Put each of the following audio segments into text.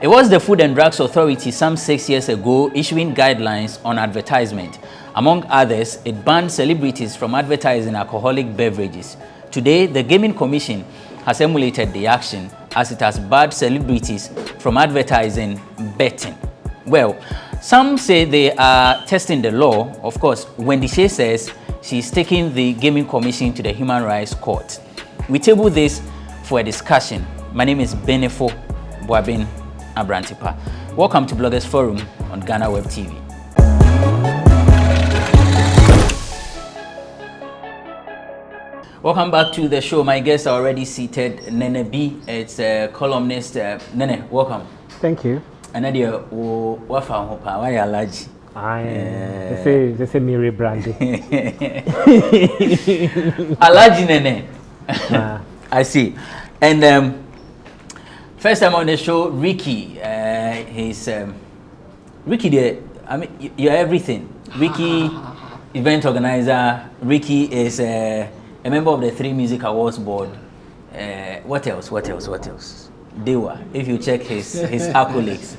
It was the Food and Drugs Authority some 6 years ago issuing guidelines on advertisement. Among others, it banned celebrities from advertising alcoholic beverages. Today, the Gaming Commission has emulated the action as it has barred celebrities from advertising betting. Well, some say they are testing the law. Of course, Wendy Shea says she's taking the Gaming Commission to the Human Rights Court. We table this for a discussion. My name is Benefo Boabin Abrantipa. Welcome to Bloggers Forum on Ghana Web TV. Welcome back to the show. My guests are already seated. Nene B, it's a columnist. Nene, welcome. Thank you. Anadia, what found Hopa? Why are large? They say Miri Brandy. Alaji Nene. I see. And first time on the show, Ricky. He's Ricky. I mean, you're everything. Ricky, event organizer. Ricky is a member of the 3 Music Awards board. What else? Dewa. If you check his accolades.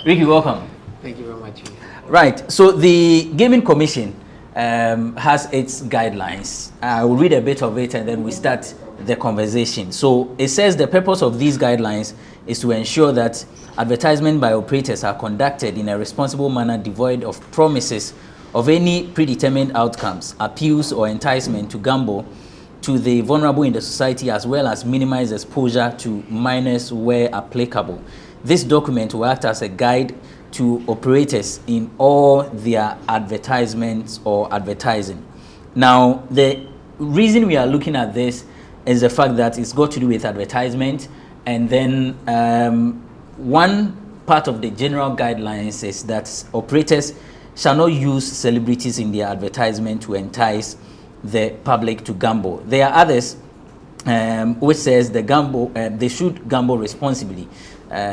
Ricky, welcome. Thank you very much. Right. So the Gaming Commission has its guidelines. I will read a bit of it and then we start the conversation. So it says the purpose of these guidelines is to ensure that advertisement by operators are conducted in a responsible manner devoid of promises of any predetermined outcomes, appeals or enticement to gamble to the vulnerable in the society, as well as minimize exposure to minors where applicable. This document will act as a guide to operators in all their advertisements or advertising. Now, the reason we are looking at this is the fact that it's got to do with advertisement, and then one part of the general guidelines is that operators shall not use celebrities in their advertisement to entice the public to gamble. There are others which says they should gamble responsibly.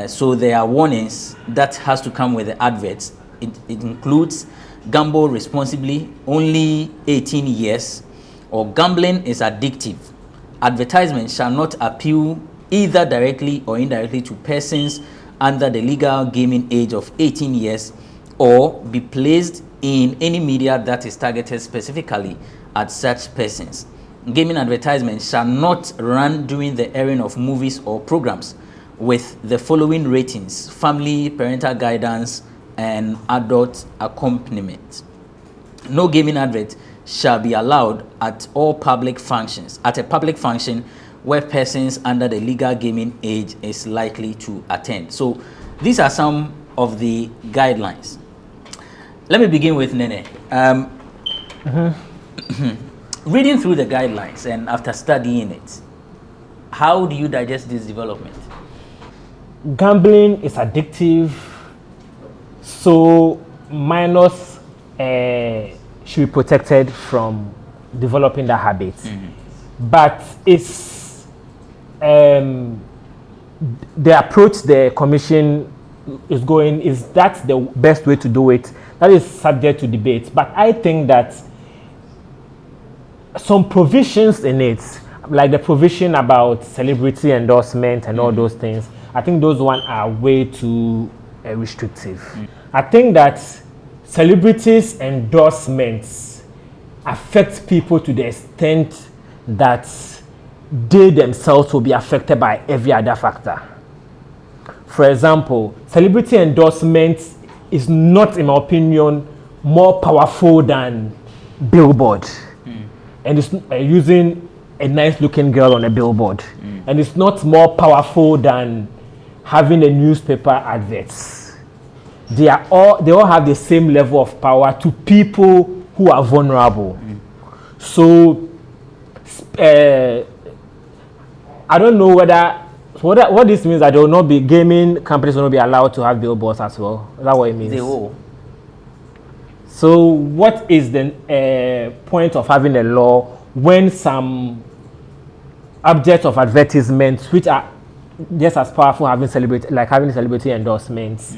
So there are warnings that has to come with the adverts. It includes gamble responsibly, only 18 years, or gambling is addictive. Advertisement shall not appeal either directly or indirectly to persons under the legal gaming age of 18 years or be placed in any media that is targeted specifically at such persons. Gaming advertisement shall not run during the airing of movies or programs with the following ratings: family, parental guidance, and adult accompaniment. No gaming advert shall be allowed at all public functions, at a public function where persons under the legal gaming age is likely to attend. So these are some of the guidelines. Let me begin with Nene. Reading through the guidelines and after studying it, how do you digest this development? Gambling is addictive, so minors should be protected from developing that habit. But it's the approach the commission is going, is that the best way to do it? That is subject to debate. But I think that some provisions in it, like the provision about celebrity endorsement and all those things, I think those ones are way too restrictive. I think that celebrities' endorsements affect people to the extent that they themselves will be affected by every other factor. For example, celebrity endorsement is not, in my opinion, more powerful than billboard. And it's using a nice-looking girl on a billboard. And it's not more powerful than having a newspaper adverts. They all have the same level of power to people who are vulnerable. So I don't know whether what this means, that there will not be gaming companies will not be allowed to have billboards as well. Is that what it means? They will. So what is the point of having a law when some objects of advertisements, which are just as powerful having celebrity endorsements,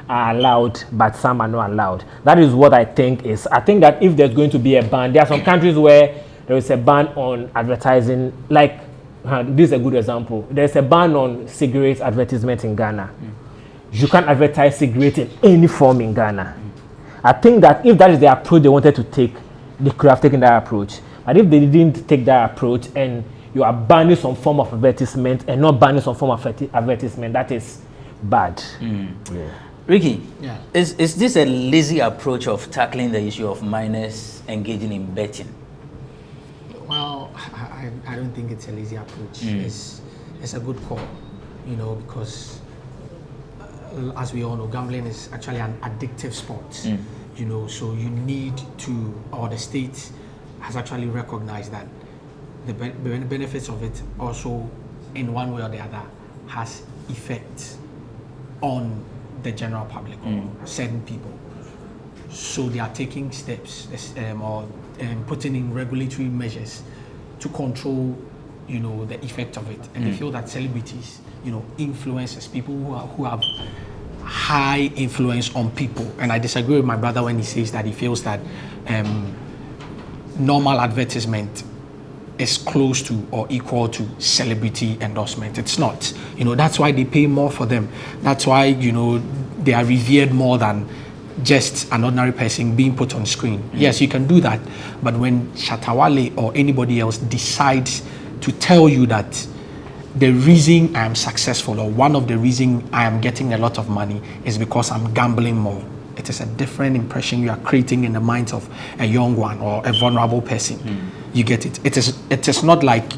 are allowed, but some are not allowed? That is what I think is. I think that if there's going to be a ban, there are some countries where there is a ban on advertising, like this is a good example. There's a ban on cigarette advertisement in Ghana. you can't advertise cigarette in any form in Ghana. I think that if that is the approach they wanted to take, they could have taken that approach. But if they didn't take that approach and you are banning some form of advertisement and not banning some form of advertisement, that is bad. Yeah. Ricky, is this a lazy approach of tackling the issue of minors engaging in betting? Well, I don't think it's a lazy approach. It's a good call, you know, because as we all know, gambling is actually an addictive sport, you know, so you need to, or the state has actually recognized that the benefits of it also, in one way or the other, has effect on the general public or certain people. So they are taking steps or putting in regulatory measures to control, you know, the effect of it. And they feel that celebrities, you know, influencers, people who have high influence on people. And I disagree with my brother when he says that he feels that normal advertisement is close to or equal to celebrity endorsement. It's not. You know, that's why they pay more for them. That's why, you know, they are revered more than just an ordinary person being put on screen. Yes, you can do that. But when Shatta Wale or anybody else decides to tell you that the reason I am successful or one of the reasons I am getting a lot of money is because I'm gambling more, it is a different impression you are creating in the minds of a young one or a vulnerable person. You get it. It is not like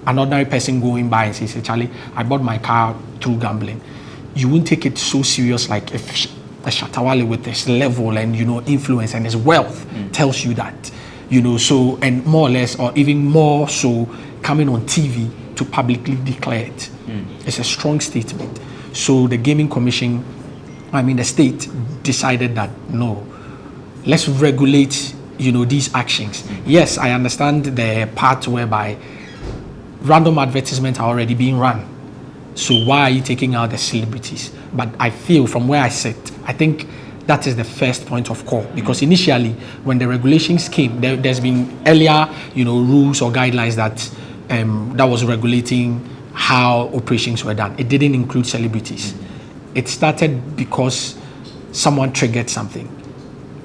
an ordinary person going by and says, Charlie, I bought my car through gambling. You won't take it so serious like if a Shatta Wale with his level and, you know, influence and his wealth tells you that, you know, so, and more or less, or even more so, coming on TV to publicly declare it. It's a strong statement. So the Gaming Commission, the state decided that no, let's regulate, you know, these actions. Yes, I understand the part whereby random advertisements are already being run. So why are you taking out the celebrities? But I feel from where I sit, I think that is the first point of call, because initially when the regulations came, there's been earlier, you know, rules or guidelines that that was regulating how operations were done. It didn't include celebrities. It started because someone triggered something.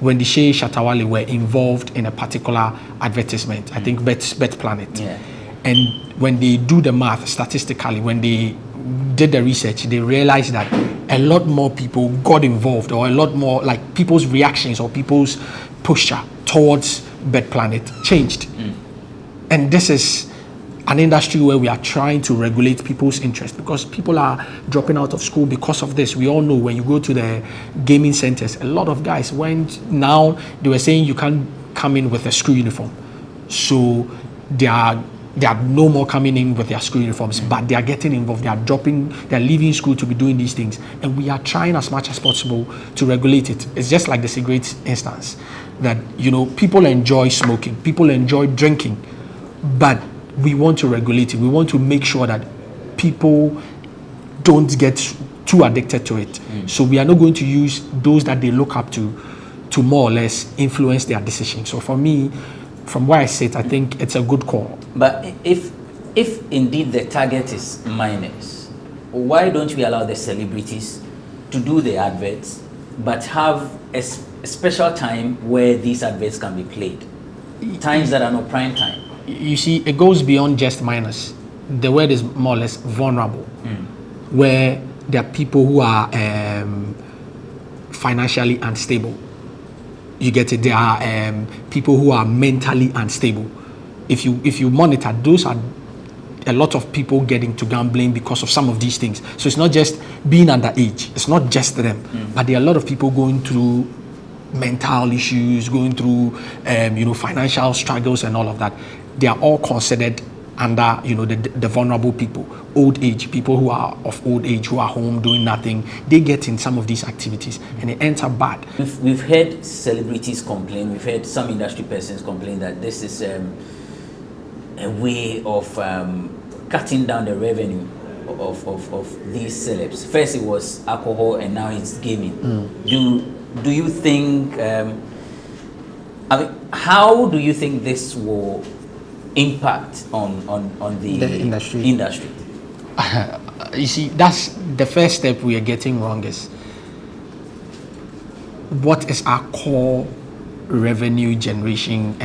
When the Shatta Wale were involved in a particular advertisement, I think Bet Planet. Yeah. And when they do the math statistically, when they did the research, they realized that a lot more people got involved, or a lot more, like, people's reactions or people's posture towards Bet Planet changed. And this is an industry where we are trying to regulate people's interest, because people are dropping out of school because of this. We all know when you go to the gaming centers, a lot of guys now they were saying you can't come in with a school uniform. So they are no more coming in with their school uniforms, but they are getting involved. They are leaving school to be doing these things. And we are trying as much as possible to regulate it. It's just like the cigarette instance, that, you know, people enjoy smoking, people enjoy drinking, but we want to regulate it. We want to make sure that people don't get too addicted to it. So we are not going to use those that they look up to more or less influence their decisions. So for me, from where I sit, I think it's a good call. But if indeed the target is minors, why don't we allow the celebrities to do the adverts, but have a special time where these adverts can be played? Times that are not prime time. You see, it goes beyond just minors. The word is more or less vulnerable, where there are people who are financially unstable. You get it? There are people who are mentally unstable. If you monitor, those are a lot of people getting to gambling because of some of these things. So it's not just being underage. It's not just them, but there are a lot of people going through mental issues, going through financial struggles and all of that. They are all considered under, you know, the vulnerable people, old age, people who are of old age, who are home doing nothing. They get in some of these activities and it ends up bad. We've heard celebrities complain, we've heard some industry persons complain that this is a way of cutting down the revenue of these celebs. First it was alcohol and now it's gaming. Do you think, how do you think this will impact on the industry? You see, that's the first step we are getting wrong is what is our core revenue generation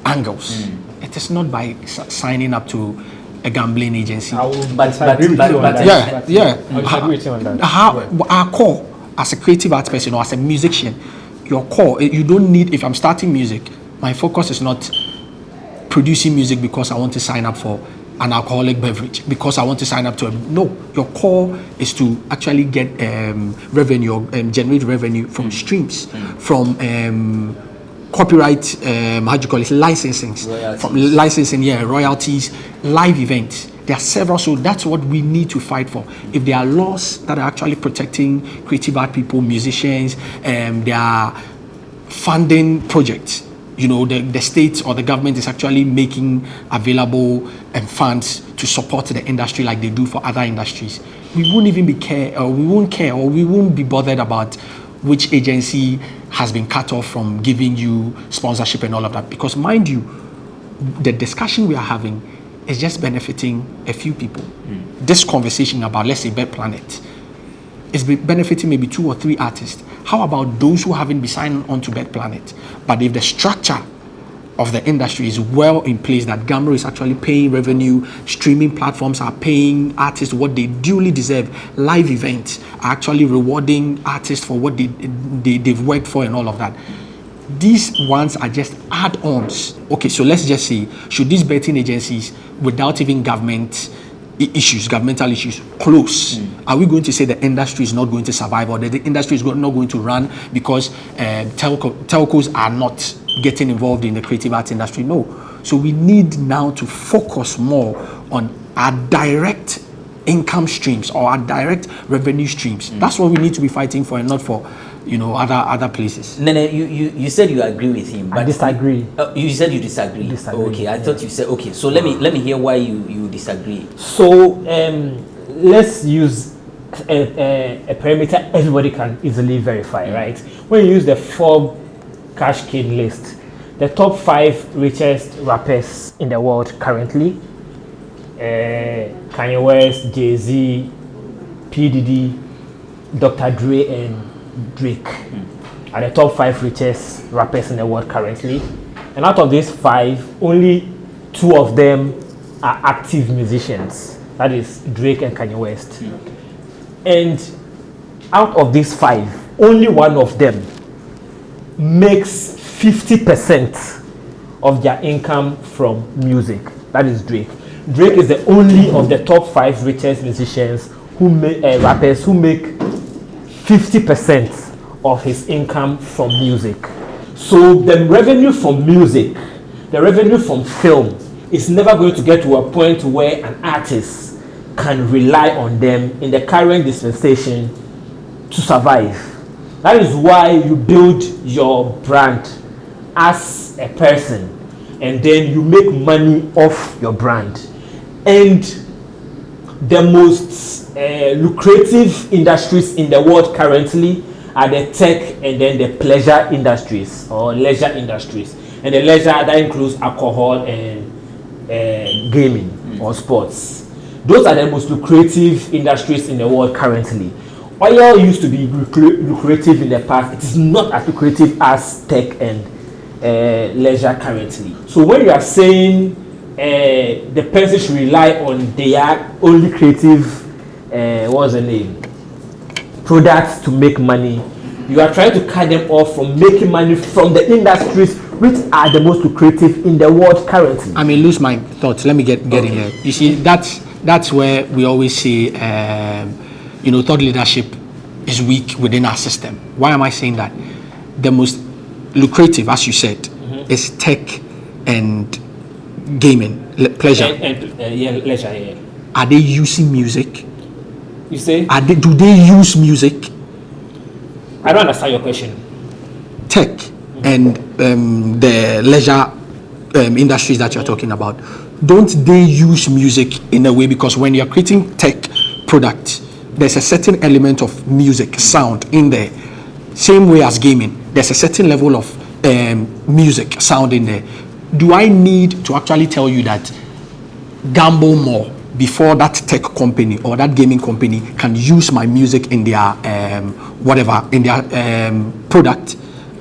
angles. It is not by signing up to a gambling agency. I will disagree with you on that. I disagree with you on that. Our core, as a creative art person or as a musician, your core, you don't need, if I'm starting music, my focus is not producing music because I want to sign up for an alcoholic beverage, because I want to sign up to no, your core is to actually get revenue or generate revenue from streams, from copyright, how do you call it, licensing, from licensing, royalties, live events. There are several, so that's what we need to fight for. If there are laws that are actually protecting creative art people, musicians, they are funding projects. You know, the state or the government is actually making available funds to support the industry like they do for other industries. We won't even we won't be bothered about which agency has been cut off from giving you sponsorship and all of that. Because mind you, the discussion we are having is just benefiting a few people. This conversation about, let's say, Bet Planet is benefiting maybe 2 or 3 artists. How about those who haven't been signed on to Bet Planet? But if the structure of the industry is well in place, that Gambler is actually paying revenue, streaming platforms are paying artists what they duly deserve, live events are actually rewarding artists for what they've worked for and all of that. These ones are just add-ons. Okay, so let's just say, should these betting agencies, without even governmental issues, close? Are we going to say the industry is not going to survive, or that the industry is not going to run because telcos are not getting involved in the creative arts industry? No. So we need now to focus more on our direct income streams or our direct revenue streams. That's what we need to be fighting for, and not for other places. Nene, you said you agree with him, but I disagree. You said you disagree. Okay, I thought you said okay. So let me hear why you disagree. So let's use a parameter everybody can easily verify, right? When you use the Forbes Cash Kid list, the top 5 richest rappers in the world currently: Kanye West, Jay-Z, P. Diddy, Dr. Dre, and Drake are the top 5 richest rappers in the world currently. And out of these 5, only 2 of them are active musicians. That is Drake and Kanye West. And out of these 5, only one of them makes 50% of their income from music. That is Drake. Drake is the only of the top 5 richest musicians rappers who make 50% of his income from music. So the revenue from music, the revenue from film, is never going to get to a point where an artist can rely on them in the current dispensation to survive. That is why you build your brand as a person, and then you make money off your brand. And the most lucrative industries in the world currently are the tech and then the pleasure industries or leisure industries. And the leisure, that includes alcohol and gaming or sports. Those are the most lucrative industries in the world currently. Oil used to be lucrative in the past. It is not as lucrative as tech and leisure currently. So when you are saying the person should rely on their only creative, what's the name, products to make money, you are trying to cut them off from making money from the industries which are the most lucrative in the world currently. I may lose my thoughts. Let me get in here. You see, that's where we always say, thought leadership is weak within our system. Why am I saying that? The most lucrative, as you said, is tech and gaming, pleasure. Leisure, yeah. Are they using music? You say? Do they use music? I don't understand your question. Tech and the leisure industries that you're talking about, don't they use music in a way? Because when you're creating tech products, there's a certain element of music, sound in there. Same way as gaming, there's a certain level of music, sound in there. Do I need to actually tell you that gamble more, before that tech company or that gaming company can use my music in their whatever, in their product.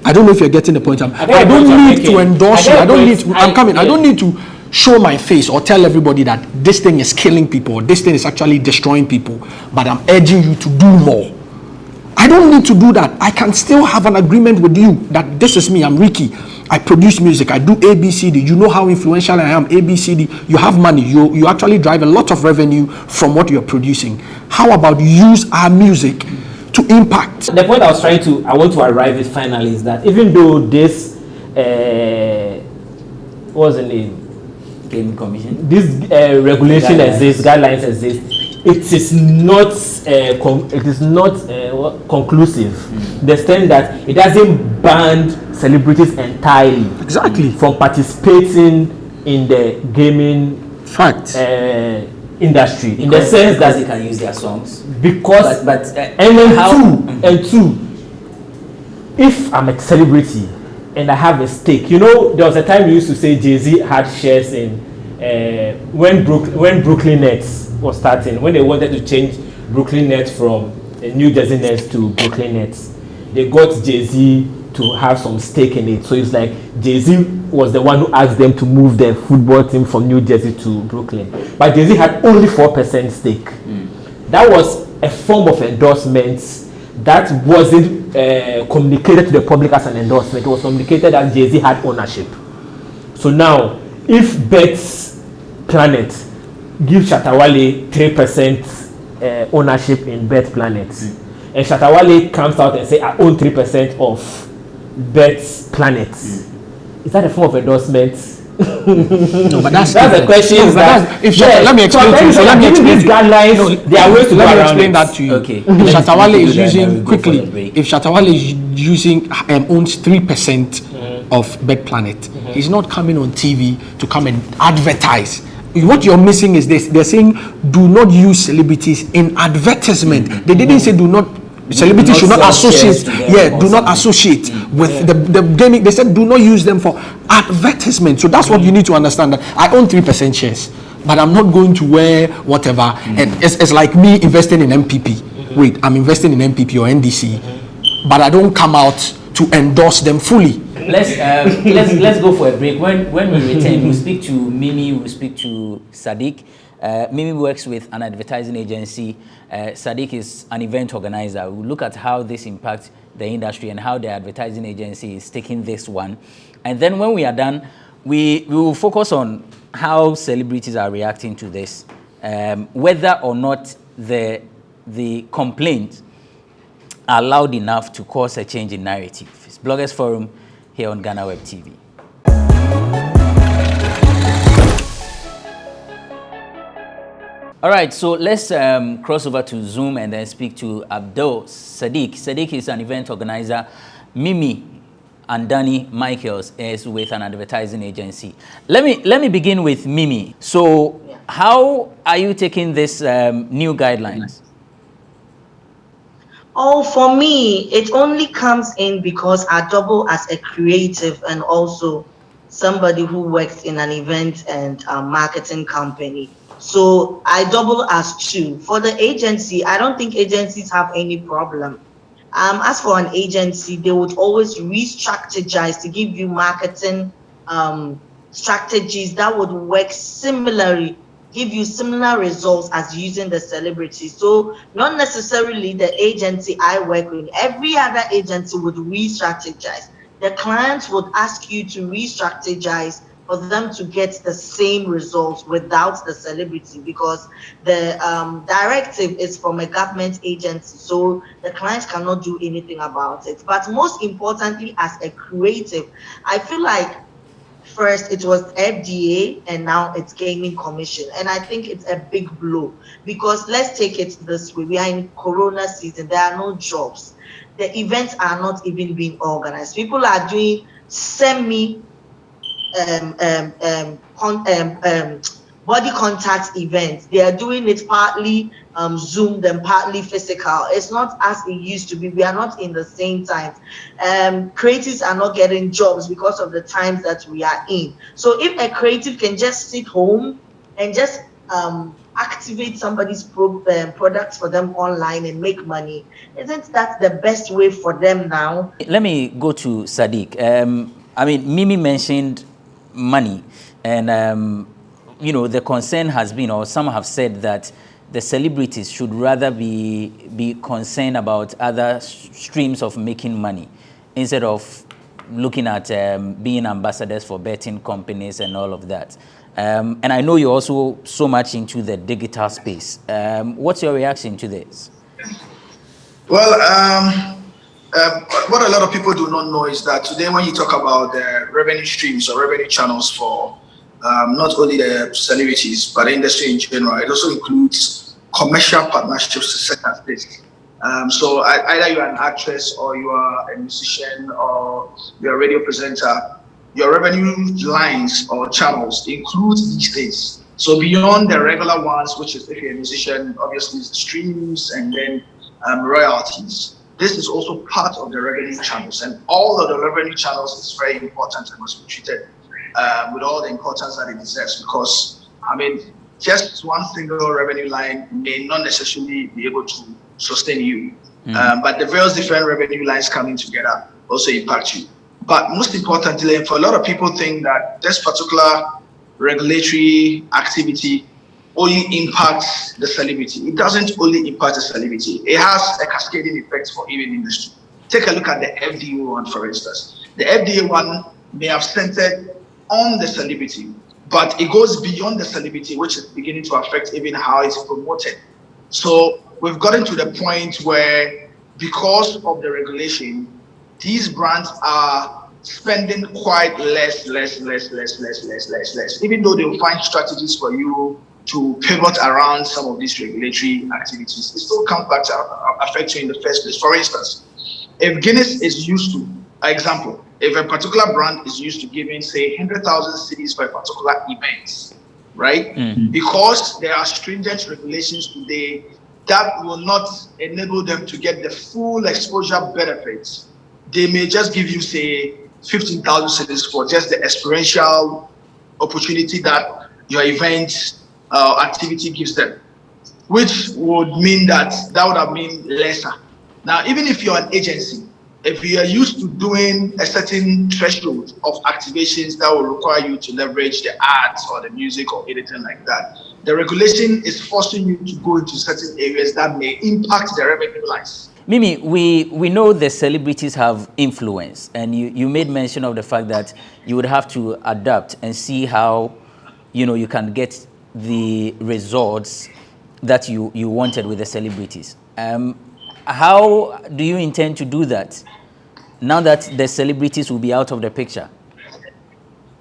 I don't know if you're getting the point. I don't need to endorse you. I don't need to, I'm coming. I don't need to show my face or tell everybody that this thing is killing people or this thing is actually destroying people, but I'm urging you to do more. I don't need to do that. I can still have an agreement with you that this is me, I'm Ricky. I produce music, I do ABCD. You know how influential I am, ABCD. You have money, you actually drive a lot of revenue from what you're producing. How about use our music to impact? The point I want to arrive at finally is that even though this, what's the name? Gaming Commission. This regulation exists, guidelines exist. It is not conclusive. The extent that it doesn't ban celebrities entirely from participating in the gaming industry, in the sense that they can use their songs. Because two, if I'm a celebrity and I have a stake, you know, there was a time we used to say Jay-Z had shares in when Brooklyn Nets was starting, when they wanted to change Brooklyn Nets from New Jersey Nets to Brooklyn Nets, they got Jay-Z to have some stake in it. So it's like Jay-Z was the one who asked them to move their football team from New Jersey to Brooklyn, but Jay-Z had only 4% stake. That was a form of endorsement that wasn't communicated to the public as an endorsement. It was communicated that Jay-Z had ownership. So now, if Bet's Planet gives Shatawale 3% ownership in Bet Planet, and Shatawale comes out and say, I own 3% of Bet's Planet, is that a form of endorsement? No, but that's the question. No, let me explain to you. So let me explain these guidelines. There are ways to let me explain that to you. Okay. If Shatawale is using if Shatawale is using owns 3% of Bet Planet, he's not coming on TV to come and advertise. What you're missing is this. They're saying do not use celebrities in advertisement. They didn't say do not. Celebrities should not associate. Do not associate with the gaming. They said do not use them for advertisement. So that's what you need to understand. That I own 3% shares, but I'm not going to wear whatever. And it's like me investing in MPP. Wait, I'm investing in MPP or NDC, but I don't come out to endorse them fully. Let's go for a break. When we return, we'll speak to Mimi. We'll speak to Sadiq. Mimi works with an advertising agency. Sadiq is an event organizer. We'll look at how this impacts the industry and how the advertising agency is taking this one. And then when we are done, we will focus on how celebrities are reacting to this, whether or not the complaints are loud enough to cause a change in narrative. It's Bloggers Forum here on Ghana Web TV. All right, so let's cross over to Zoom and then speak to Abdul Sadiq. Sadiq is an event organizer. Mimi and Danny Michaels is with an advertising agency. Let me begin with Mimi. So, how are you taking this new guidelines? Oh, for me, it only comes in because I double as a creative and also somebody who works in an event and marketing company. So I double as two. For the agency, I don't think agencies have any problem. As for an agency, they would always re-strategize to give you marketing strategies that would work similarly, give you similar results as using the celebrity. So not necessarily the agency I work with. Every other agency would re-strategize. The clients would ask you to re-strategize for them to get the same results without the celebrity, because the directive is from a government agency, so the clients cannot do anything about it. But most importantly, as a creative, I feel like first it was FDA and now it's Gaming Commission, and I think it's a big blow, because let's take it this way: we are in Corona season, there are no jobs, the events are not even being organized, people are doing semi body contact events. They are doing it partly Zoom, then partly physical. It's not as it used to be. We are not in the same times. Creatives are not getting jobs because of the times that we are in. So if a creative can just sit home and just activate somebody's products for them online and make money. Isn't that the best way for them now? Let me go to Sadiq. I mean, Mimi mentioned money, and you know, the concern has been, or some have said that the celebrities should rather be concerned about other streams of making money instead of looking at being ambassadors for betting companies and all of that. And I know you're also so much into the digital space. What's your reaction to this? Well, what a lot of people do not know is that today, when you talk about the revenue streams or revenue channels for not only the celebrities but the industry in general, it also includes commercial partnerships such as this. So either you're an actress or you are a musician or you're a radio presenter, your revenue lines or channels include these things. So beyond the regular ones, which is if you're a musician, obviously it's the streams and then royalties. This is also part of the revenue channels, and all of the revenue channels is very important and must be treated with all the importance that it deserves, because I mean, just one single revenue line may not necessarily be able to sustain you, but the various different revenue lines coming together also impact you. But most importantly, for a lot of people think that this particular regulatory activity only impacts the celebrity. It doesn't only impact the celebrity. It has a cascading effect for even industry. Take a look at the FDA one, for instance. The FDA one may have centered on the celebrity, but it goes beyond the celebrity, which is beginning to affect even how it's promoted. So we've gotten to the point where, because of the regulation, these brands are spending quite less, even though they'll find strategies for you to pivot around some of these regulatory activities. It still comes back to affect you in the first place. For instance, if Guinness is used to, example, if a particular brand is used to giving, say, 100,000 cities for a particular event, right? Because there are stringent regulations today that will not enable them to get the full exposure benefits. They may just give you, say, 15,000 cities for just the experiential opportunity that your event activity gives them, which would mean that would have been lesser. Now, even if you're an agency, if you are used to doing a certain threshold of activations that will require you to leverage the arts or the music or anything like that, the regulation is forcing you to go into certain areas that may impact the revenue lines. Mimi, we know the celebrities have influence, and you made mention of the fact that you would have to adapt and see how, you know, you can get the results that you wanted with the celebrities. How do you intend to do that now that the celebrities will be out of the picture?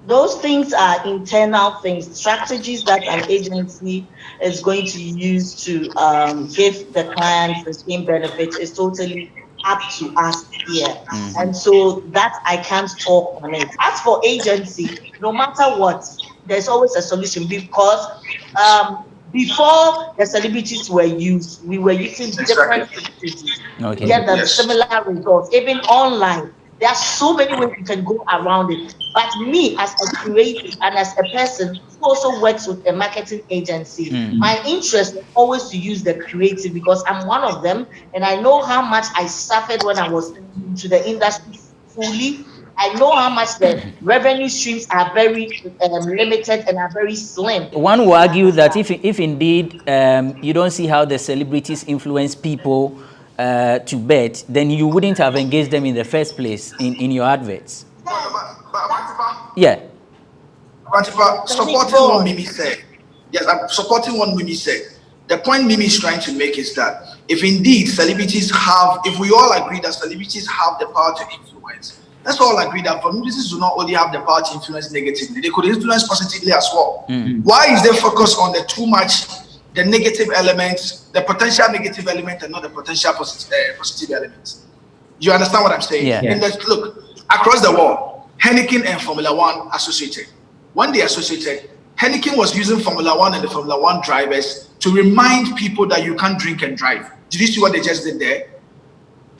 Those things are internal things, strategies that an agency is going to use to give the clients the same benefits is totally up to us here. And so that I can't talk on it. As for agency, no matter what, there's always a solution, because before the celebrities were used, we were using different strategies to get the similar results, even online. There are so many ways you can go around it. But me, as a creative and as a person who also works with a marketing agency, my interest is always to use the creative, because I'm one of them, and I know how much I suffered when I was into the industry fully. I know how much the revenue streams are very limited and are very slim. One will argue that if indeed you don't see how the celebrities influence people to bet, then you wouldn't have engaged them in the first place in your adverts. Yeah. Supporting what Mimi said. Yes, I'm supporting what Mimi said. The point Mimi is trying to make is that if indeed celebrities have, if we all agree that celebrities have the power to influence, let's all agree that celebrities do not only have the power to influence negatively, they could influence positively as well. Why is there focus on the too much, the negative elements, the potential negative element, and not the potential positive elements? You understand what I'm saying? Yeah. And look, across the world, Heineken and Formula One associated. When they associated, Heineken was using Formula One and the Formula One drivers to remind people that you can't drink and drive. Did you see what they just did there?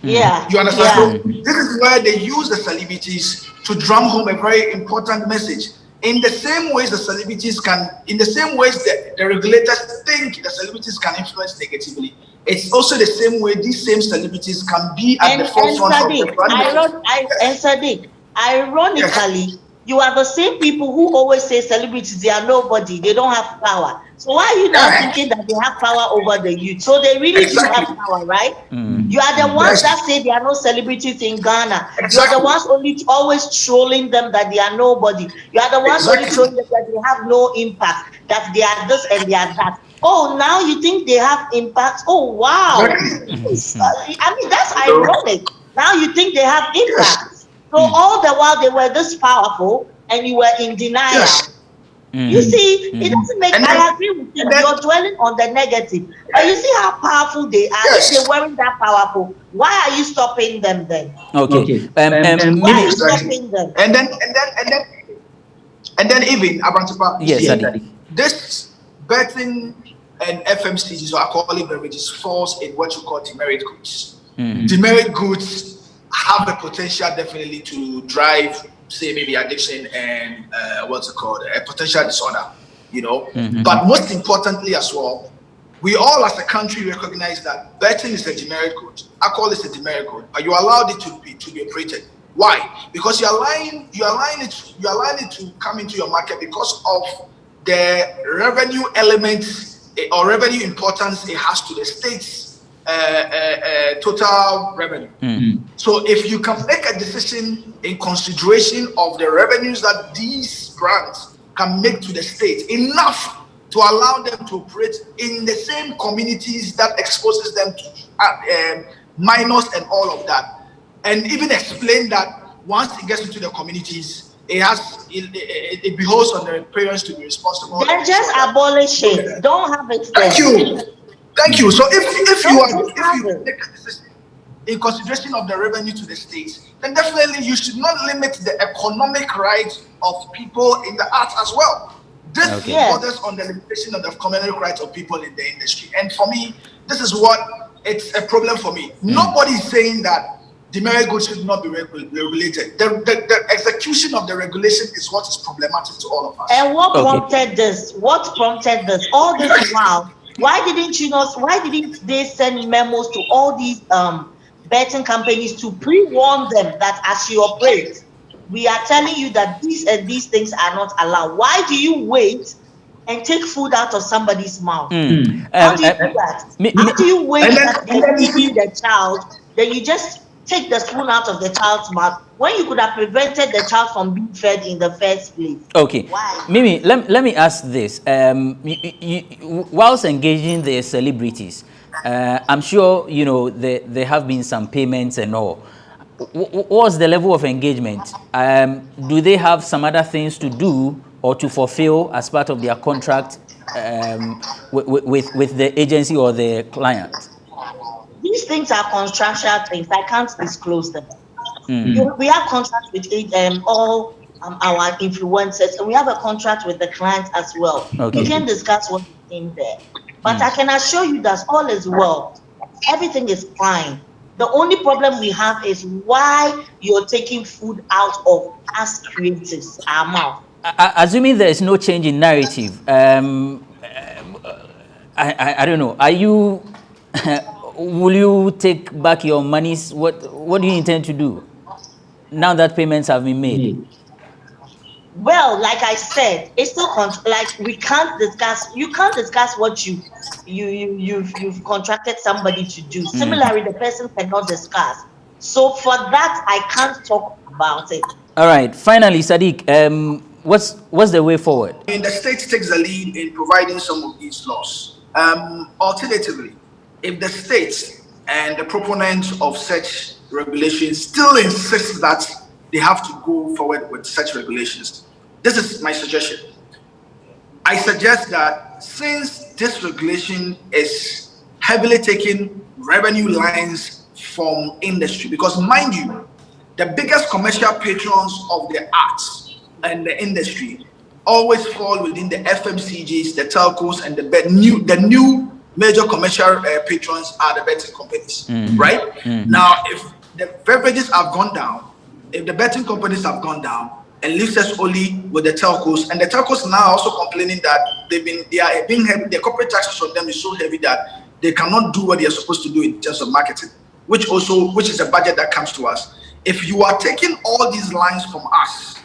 Yeah. You understand? So this is where they use the celebrities to drum home a very important message. in the same ways the celebrities can, in the same ways that the regulators think the celebrities can influence negatively, it's also the same way these same celebrities can be at the forefront of the brand. Sadiq, ironically, you are the same people who always say celebrities, they are nobody, they don't have power. So why are you now thinking that they have power over the youth? So they really do have power, right? You are the ones that say there are no celebrities in Ghana. You are the ones always trolling them that they are nobody. You are the ones only trolling them that they have no impact, that they are this and they are that. Oh, now you think they have impact? Oh, wow. I mean, that's ironic. Now you think they have impact. So all the while they were this powerful and you were in denial. You see, it doesn't make, I agree with you, you're dwelling on the negative. But you see how powerful they are. If they weren't that powerful, why are you stopping them then? Okay. Why are you stopping them? And then even Abrantipa, yes, this betting and FMCGs or alcoholic beverages falls in what you call demerit goods. Demerit goods have the potential definitely to drive, say, maybe addiction and what's it called, a potential disorder, you know. But most importantly as well, we all as a country recognize that betting is a demerit good, alcohol is a demerit good, but you allowed it to be operated. Why? Because you're allowing it to come into your market because of the revenue elements or revenue importance it has to the state's total revenue. So if you can make a decision in consideration of the revenues that these brands can make to the state, enough to allow them to operate in the same communities that exposes them to minors and all of that, and even explain that once it gets into the communities, it behoves on the parents to be responsible. Then just abolish it. Don't have it there. Thank you. So if you make a decision in consideration of the revenue to the states, then definitely you should not limit the economic rights of people in the arts as well. This borders on the limitation of the economic rights of people in the industry. And for me, this is what it's a problem for me. Nobody is saying that demerit goods should not be regulated. The execution of the regulation is what is problematic to all of us. And what prompted this? What prompted this? All this while, why didn't they send memos to all these betting companies to pre-warn them that as you operate, we are telling you that these and these things are not allowed? Why do you wait and take food out of somebody's mouth? How do you do that? How do you wait that they're feeding the child, then you just take the spoon out of the child's mouth when you could have prevented the child from being fed in the first place? Okay. Why? Mimi, let me ask this. Whilst engaging the celebrities, I'm sure, you know, there have been some payments and all. What's the level of engagement? Do they have some other things to do or to fulfill as part of their contract with the agency or the client? These things are contractual things. I can't disclose them. We have contracts with all our influencers, and we have a contract with the client as well. We can discuss what's in there. But I can assure you that all is well. Everything is fine. The only problem we have is why you're taking food out of us creatives, our mouth. Assuming there is no change in narrative, I don't know. Are you... will you take back your monies? What do you intend to do now that payments have been made? Well, like I said, it's still like we can't discuss. You can't discuss what you've contracted somebody to do. Similarly, the person cannot discuss. So for that, I can't talk about it. All right. Finally, Sadiq, what's the way forward? I mean, the state takes the lead in providing some of these laws. Alternatively, if the state and the proponents of such regulations still insist that they have to go forward with such regulations, this is my suggestion. I suggest that since this regulation is heavily taking revenue lines from industry, because mind you, the biggest commercial patrons of the arts and the industry always fall within the FMCGs, the telcos, and the new major commercial patrons are the betting companies, right? Now, if the beverages have gone down, if the betting companies have gone down, and leaves us only with the telcos. And the telcos now are also complaining that they are being heavy. The corporate taxes on them is so heavy that they cannot do what they are supposed to do in terms of marketing, which is a budget that comes to us. If you are taking all these lines from us,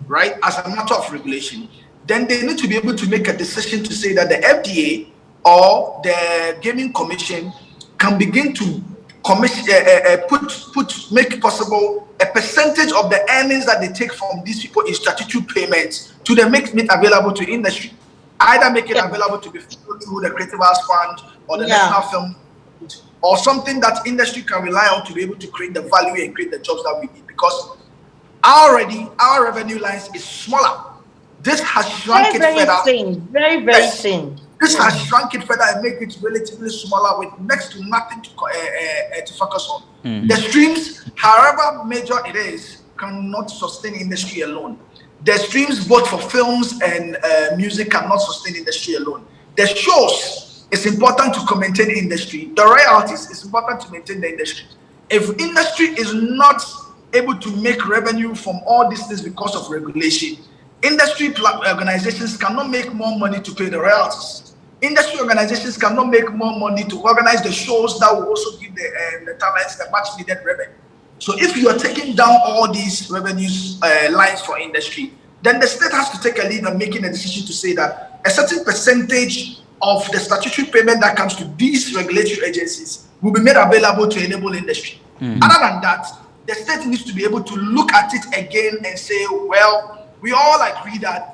right, as a matter of regulation, then they need to be able to make a decision to say that the FDA or the Gaming Commission can begin to make possible a percentage of the earnings that they take from these people in statutory payments to then make it available to industry. Either make it available to be through the Creative Arts Fund or the National Film, or something that industry can rely on to be able to create the value and create the jobs that we need. Because already our revenue lines is smaller. This has shrunk it further. Very thin. This has shrunk it further and make it relatively smaller with next to nothing to focus on. The streams, however major it is, cannot sustain industry alone. The streams both for films and music cannot sustain industry alone. The shows is important to maintain industry. The royalties is important to maintain the industry. If industry is not able to make revenue from all these things because of regulation, industry organizations cannot make more money to pay the royalties. Industry organizations cannot make more money to organize the shows that will also give the talents the much needed revenue. So if you are taking down all these revenues lines for industry, then the state has to take a lead on making a decision to say that a certain percentage of the statutory payment that comes to these regulatory agencies will be made available to enable industry. Other than that, the state needs to be able to look at it again and say, well, we all agree that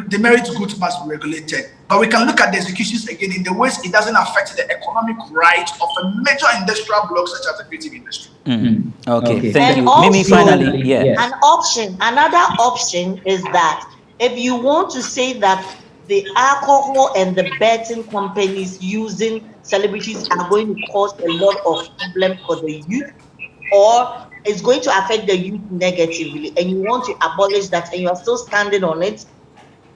demerit goods must be regulated, but we can look at the executions again in the ways it doesn't affect the economic right of a major industrial block such as the creative industry. Okay, thank you. Also, Mimi, finally, another option is that if you want to say that the alcohol and the betting companies using celebrities are going to cause a lot of problems for the youth, or it's going to affect the youth negatively, and you want to abolish that and you are still standing on it,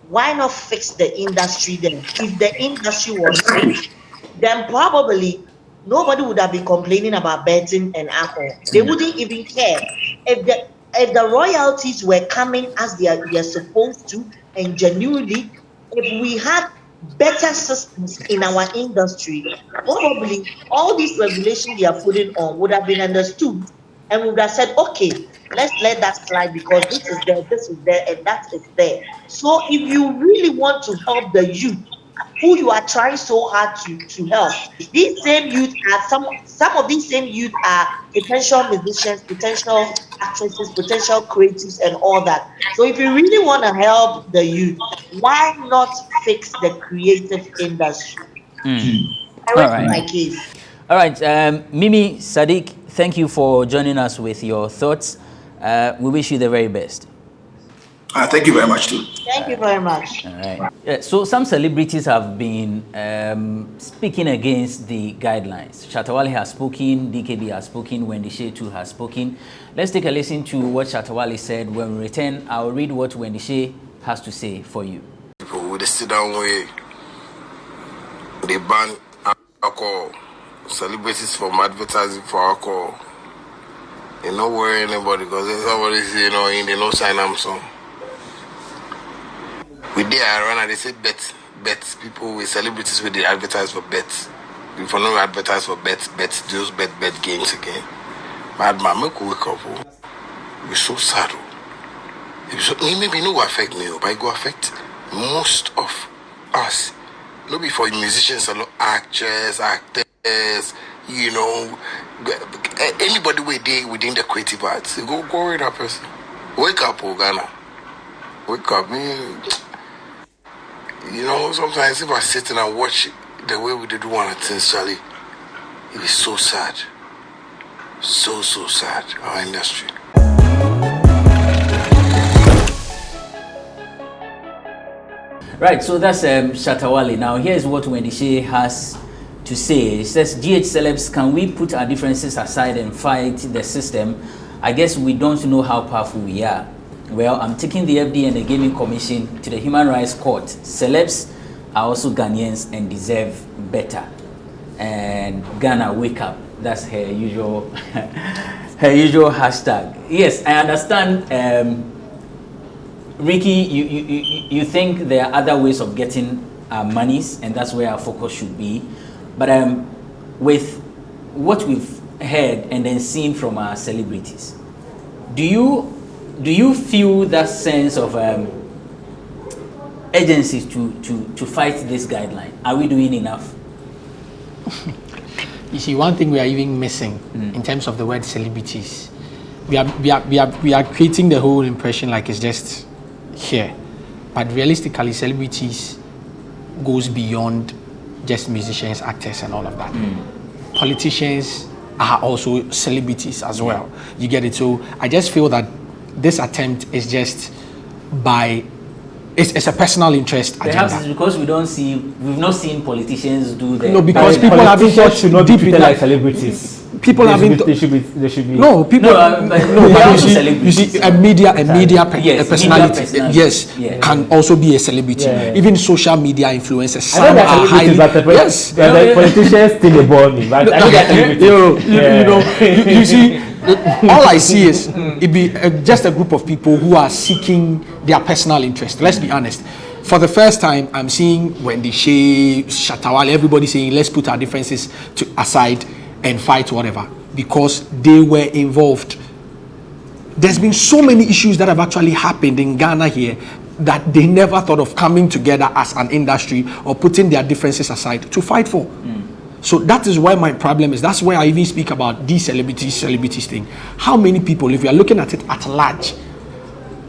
why not fix the industry then? If the industry was fixed, then probably nobody would have been complaining about betting and alcohol. They wouldn't even care. If the royalties were coming as they are supposed to, and genuinely, if we had better systems in our industry, probably all these regulations they are putting on would have been understood, and we would have said, okay, let's let that slide because this is there, and that is there. So if you really want to help the youth, who you are trying so hard to help, these same youth are some of these same youth are potential musicians, potential actresses, potential creatives, and all that. So if you really want to help the youth, why not fix the creative industry? I rest my case. All right, Mimi, Sadiq, thank you for joining us with your thoughts. We wish you the very best. Thank you very much, too. Thank you very much. All right. Yeah, so some celebrities have been speaking against the guidelines. Shatawale has spoken, DKB has spoken, Wendy Shea too has spoken. Let's take a listen to what Shatawale said. When we return, I'll read what Wendy Shea has to say for you. People with the sit-down way, they ban alcohol. Celebrities from advertising for alcohol. They don't worry anybody because if somebody say, they don't sign them so. We did run and they say bets. People with celebrities with they advertise for bets. If you don't advertise for bets, just bet games again. Bad man, make we wake up. We're so sad. Maybe no affect me, but it go affect most of us. Not before musicians, actors, anybody within the creative arts. Go with that person. Wake up, Ghana. Wake up, man. Sometimes if I sit and watch the way we do one of things, Charlie, it is so sad. So sad, our industry. Right, so that's Shatawale. Now, here's what Wendy Shea has to say. He says, GH celebs, can we put our differences aside and fight the system? I guess we don't know how powerful we are. Well, I'm taking the FDA and the Gaming Commission to the Human Rights Court. Celebs are also Ghanaians and deserve better. And Ghana, wake up. That's her usual hashtag. Yes, I understand Ricky, you think there are other ways of getting our monies, and that's where our focus should be. But with what we've heard and then seen from our celebrities, do you feel that sense of urgency to fight this guideline? Are we doing enough? You see, one thing we are even missing in terms of the word celebrities, we are creating the whole impression like it's just here, but realistically, celebrities goes beyond just musicians, actors, and all of that. Politicians are also celebrities as well. You get it? So I just feel that this attempt is just by it's a personal interest Perhaps agenda. it's because we've not seen politicians do that. No, because people have politicians should not be deep in treated that. like celebrities. People have been. They should be. No, people. No, but No, they are but also you celebrities. see, a media Yes, personality, media personality. yes, Yeah. can also be a celebrity. Yeah. Even social media influencers, I some know are that celebrities, highly. but the, Yes. the politicians still a ball but I know that celebrities. You know, you see, all I see is it be just a group of people who are seeking their personal interest. Let's be honest. For the first time, I'm seeing Wendy Shea, Shatawale, everybody saying, let's put our differences aside and fight whatever, because they were involved. There's been so many issues that have actually happened in Ghana here that they never thought of coming together as an industry or putting their differences aside to fight for. So that is where my problem is. That's where I even speak about these celebrities thing. How many people, if you are looking at it at large,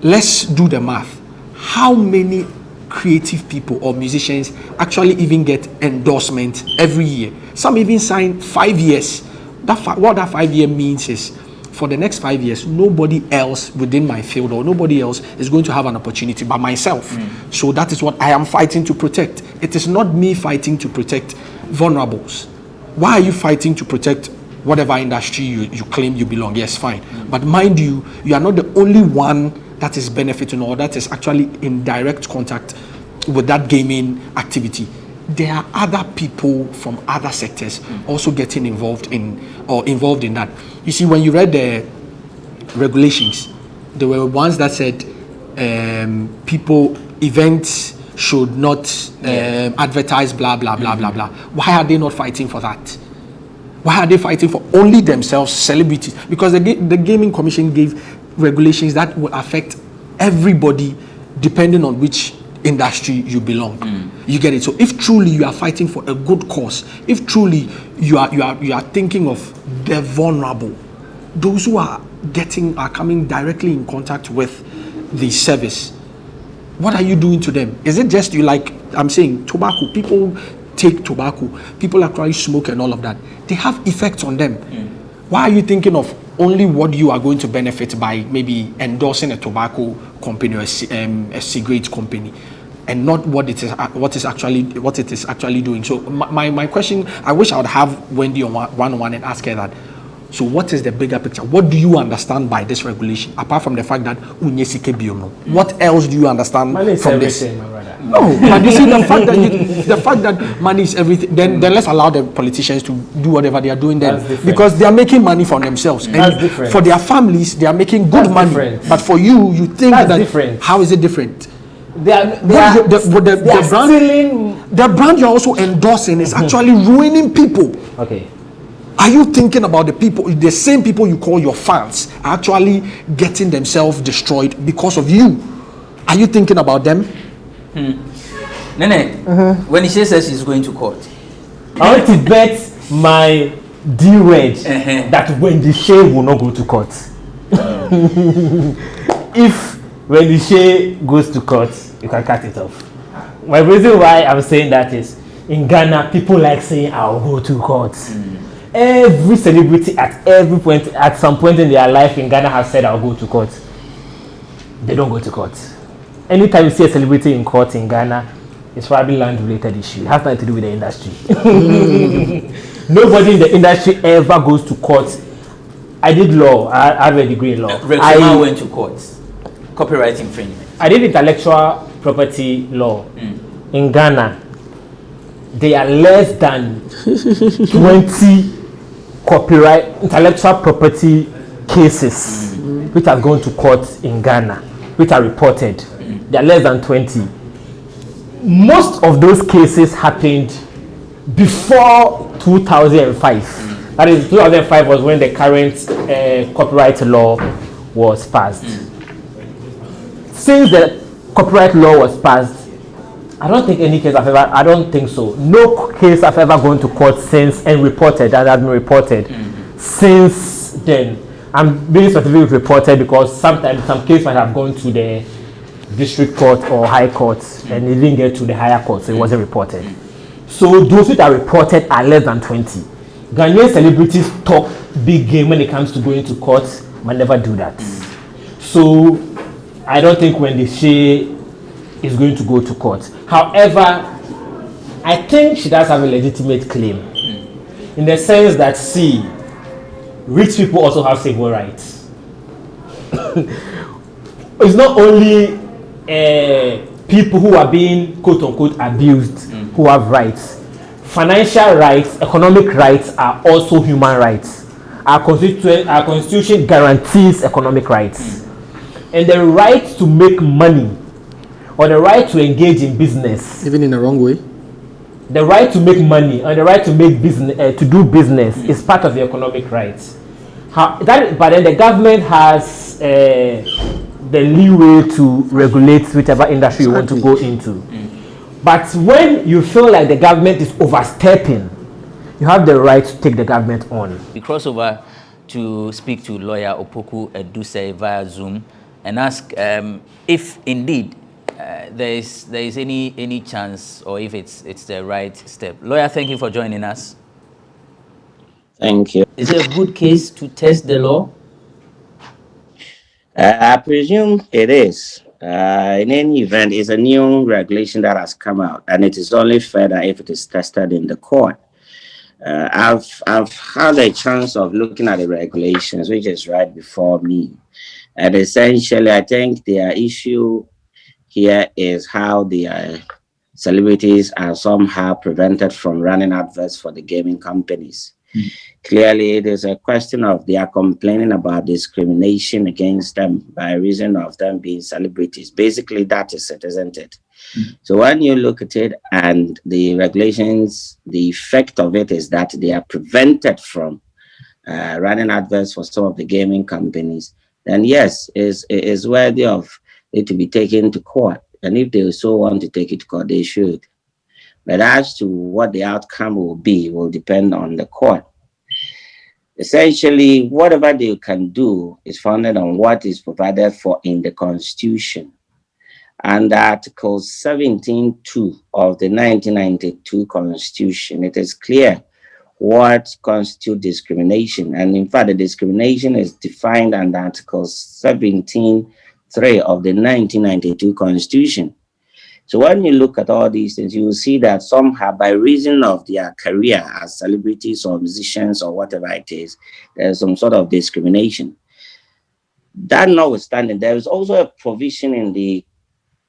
let's do the math. How many creative people or musicians actually even get endorsement every year? Some even sign 5 years. What that 5 year means is, for the next 5 years, nobody else within my field or nobody else is going to have an opportunity but myself. So that is what I am fighting to protect. It is not me fighting to protect vulnerables. Why are you fighting to protect whatever industry you claim you belong? Yes, fine. But mind you, you are not the only one that is benefiting or that is actually in direct contact with that gaming activity. There are other people from other sectors also getting involved in that. You see, when you read the regulations, there were ones that said events should not advertise blah blah blah blah blah. Why are they not fighting for that? Why are they fighting for only themselves, celebrities? Because the Gaming Commission gave regulations that will affect everybody depending on which industry you belong. You get it? So if truly you are fighting for a good cause, if truly you are thinking of the vulnerable, those who are coming directly in contact with the service, what are you doing to them? Is it just you, like I'm saying, tobacco? People take tobacco, people actually smoke and all of that. They have effects on them. Why are you thinking of only what you are going to benefit by maybe endorsing a tobacco company or a cigarette company, and not what it is actually doing? So my question, I wish I would have Wendy on one-on-one and ask her that. So what is the bigger picture? What do you understand by this regulation, apart from the fact that what else do you understand from this? My brother. No, but you see, the fact that money is everything, then let's allow the politicians to do whatever they are doing then, because they are making money for themselves. That's And different. for their families, they are making good money. Different. But for you think That's that different. How is it different? The brand you're also endorsing is actually ruining people. Okay. Are you thinking about the people, the same people you call your fans, are actually getting themselves destroyed because of you? Are you thinking about them? Nene, when he says he's going to court, I want to bet my D-Reg that Wendy Shea will not go to court. If Wendy Shea goes to court, you can cut it off. My reason why I'm saying that is, in Ghana, people like saying, I'll go to court. Every celebrity at some point in their life in Ghana has said, I'll go to court. They don't go to court. Anytime you see a celebrity in court in Ghana, it's probably land-related issue. It has nothing to do with the industry. Nobody in the industry ever goes to court. I did law. I have a degree in law. I went to court. Copyright infringement. I did intellectual property law. In Ghana. There are less than 20 copyright intellectual property cases which have gone to court in Ghana. which are reported. They are less than 20. Most of those cases happened before 2005. That is, 2005 was when the current copyright law was passed. Since the copyright law was passed, I don't think any case I don't think so. No case have ever gone to court since and reported, that has been reported since then. I'm being specific reported because sometimes some case might have gone to the district court or high court and it didn't get to the higher court, so it wasn't reported. So those that are reported are less than 20. Ghanaian celebrities talk big game when it comes to going to court, but never do that. So I don't think when they say is going to go to court. However, I think she does have a legitimate claim in the sense that, see, rich people also have civil rights. It's not only people who are being quote unquote abused who have rights. Financial rights, economic rights are also human rights. Our constitution guarantees economic rights. And the right to make money or the right to engage in business, even in the wrong way, the right to make money and the right to make business, to do business, is part of the economic rights. But then the government has the leeway to regulate whichever industry you want to go into. But when you feel like the government is overstepping, you have the right to take the government on. We cross over to speak to lawyer Opoku Eduse via Zoom and ask if indeed there is any chance, or if it's the right step. Lawyer, thank you for joining us. Thank you. Is it a good case to test the law? I presume it is. In any event, it's a new regulation that has come out, and it is only fair that if it is tested in the court. I've had a chance of looking at the regulations, which is right before me, and essentially, I think their issue here is how the celebrities are somehow prevented from running adverts for the gaming companies. Clearly, it is a question of they are complaining about discrimination against them by reason of them being celebrities. Basically, that is it, isn't it? So when you look at it and the regulations, the effect of it is that they are prevented from running adverts for some of the gaming companies, then yes, it is worthy of it to be taken to court. And if they so want to take it to court, they should. But as to what the outcome will be will depend on the court. Essentially, whatever they can do is founded on what is provided for in the Constitution. And Article 17.2 of the 1992 Constitution, it is clear what constitutes discrimination. And in fact, the discrimination is defined under Article 17.3 of the 1992 Constitution. So when you look at all these things, you will see that somehow by reason of their career as celebrities or musicians or whatever it is, there's some sort of discrimination. That notwithstanding, there is also a provision in the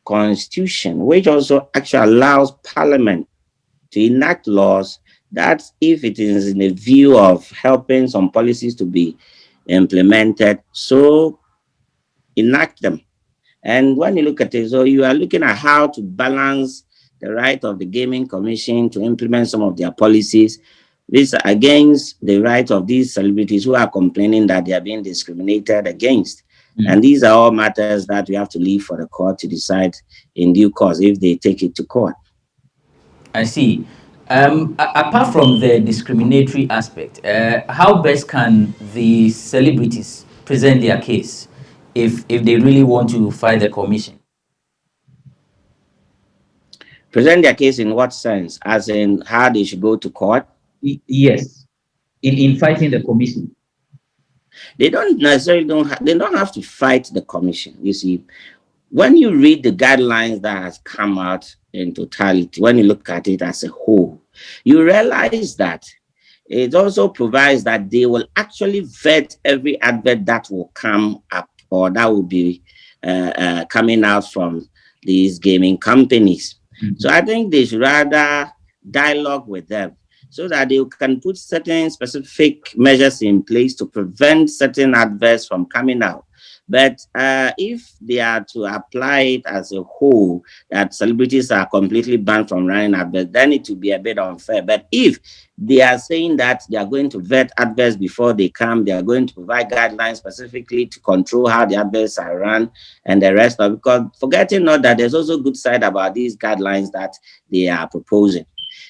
Constitution which also actually allows Parliament to enact laws that if it is in the view of helping some policies to be implemented, so enact them. And when you look at it, so you are looking at how to balance the right of the Gaming Commission to implement some of their policies. This against the right of these celebrities who are complaining that they are being discriminated against. And these are all matters that we have to leave for the court to decide in due course if they take it to court. I see. Apart from the discriminatory aspect, how best can the celebrities present their case if they really want to fight the commission? Present their case in what sense? As in how they should go to court? Yes, in fighting the commission. They don't necessarily they don't have to fight the commission. You see, when you read the guidelines that has come out in totality, when you look at it as a whole, you realize that it also provides that they will actually vet every advert that will come up or that will be coming out from these gaming companies. So I think they should rather dialogue with them so that they can put certain specific measures in place to prevent certain adverts from coming out. But if they are to apply it as a whole, that celebrities are completely banned from running adverts, then it will be a bit unfair. But if they are saying that they are going to vet adverts before they come, they are going to provide guidelines specifically to control how the adverts are run and the rest of it, because forgetting not that there's also good side about these guidelines that they are proposing.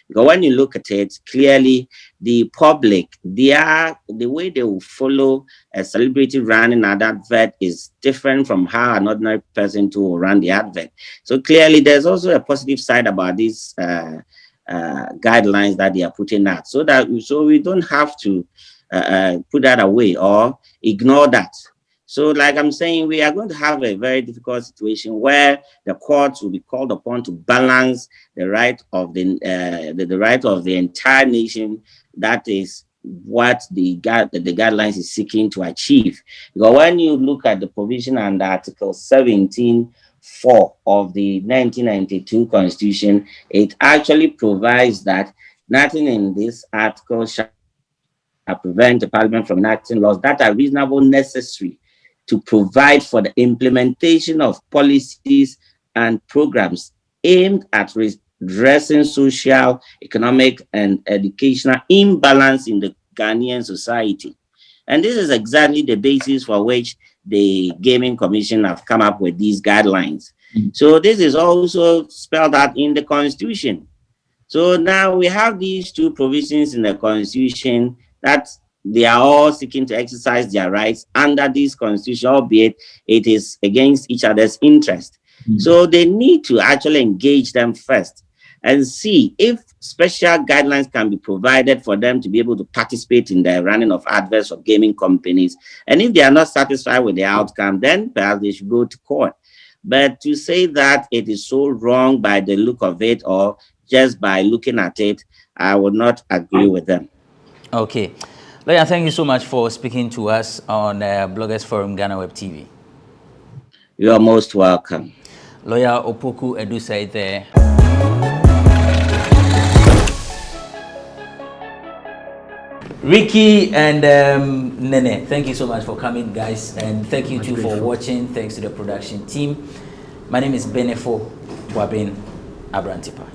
Because when you look at it, clearly the public, the way they will follow a celebrity running an advert is different from how an ordinary person too will run the advert. So clearly there's also a positive side about these guidelines that they are putting out, so we don't have to put that away or ignore that. So, like I'm saying, we are going to have a very difficult situation where the courts will be called upon to balance the right of the right of the entire nation. That is what the guidelines is seeking to achieve. Because when you look at the provision under Article 17(4) of the 1992 Constitution, it actually provides that nothing in this article shall prevent the Parliament from enacting laws that are reasonable, necessary to provide for the implementation of policies and programs aimed at redressing social, economic, and educational imbalance in the Ghanaian society. And this is exactly the basis for which the Gaming Commission have come up with these guidelines. So this is also spelled out in the Constitution. So now we have these two provisions in the Constitution that they are all seeking to exercise their rights under this Constitution, albeit it is against each other's interest. So they need to actually engage them first and see if special guidelines can be provided for them to be able to participate in the running of adverts of gaming companies. And if they are not satisfied with the outcome, then perhaps they should go to court. But to say that it is so wrong by the look of it or just by looking at it, I would not agree with them. Okay. Lawyer, thank you so much for speaking to us on Bloggers Forum Ghana Web TV. You are most welcome. Lawyer Opoku Edusei there. Ricky and Nene, thank you so much for coming, guys, and thank you too for watching. Thanks to the production team. My name is Benefo Wabin Abrantipa.